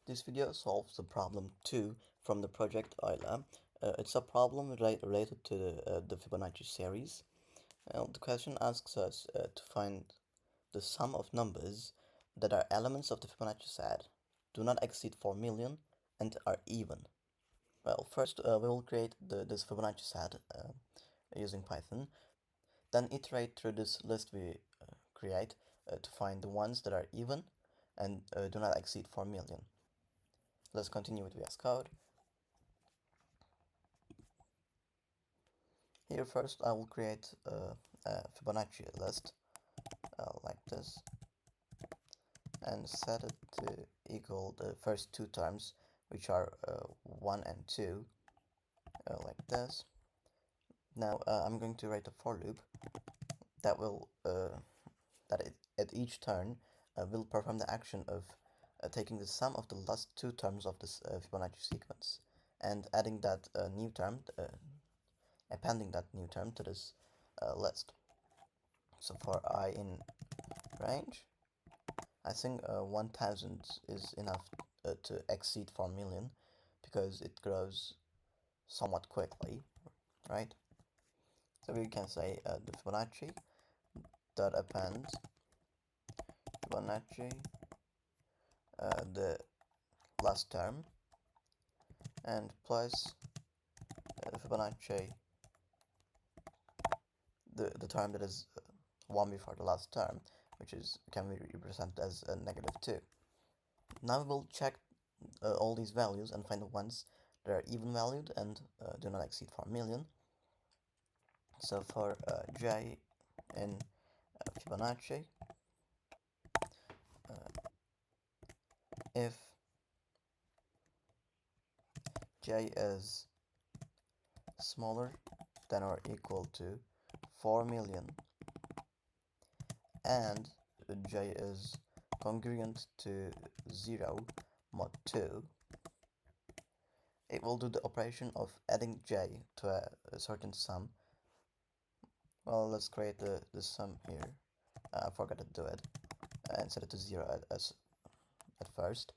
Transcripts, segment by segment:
This video solves the problem 2 from the Project Euler. It's a problem related to the Fibonacci series. The question asks us to find the sum of numbers that are elements of the Fibonacci set, do not exceed 4 million, and are even. Well, first we will create this Fibonacci set using Python, then iterate through this list we create to find the ones that are even and do not exceed 4 million. Let's continue with VS Code. Here first I will create a Fibonacci list like this and set it to equal the first two terms, which are 1 and 2, like this. Now I'm going to write a for loop that will at each turn will perform the action of taking the sum of the last two terms of this Fibonacci sequence and adding that new term, appending that new term to this list. So for I in range, I think 1000 is enough to exceed 4 million because it grows somewhat quickly, right? So we can say the Fibonacci dot append Fibonacci the last term and plus Fibonacci the term that is one before the last term, which can be represented as a -2. Now we'll check all these values and find the ones that are even valued and do not exceed 4 million. So for j in Fibonacci, if j is smaller than or equal to 4 million and j is congruent to 0 mod 2, it will do the operation of adding j to a certain sum. Well, let's create the sum here. I forgot to do it and set it to 0 at first.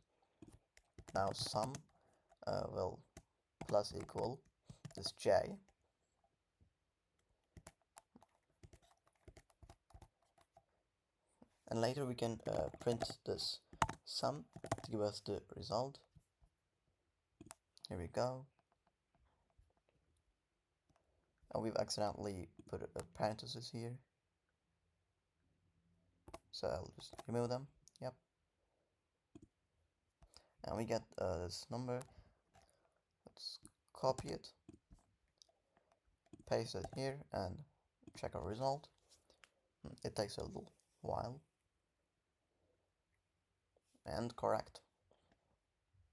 Now sum will plus equal this j, and later we can print this sum to give us the result. Here we go. And we've accidentally put a parenthesis here, so I'll just remove them. Yep. And we get this number. Let's copy it, paste it here, and check our result. It takes a little while. And correct.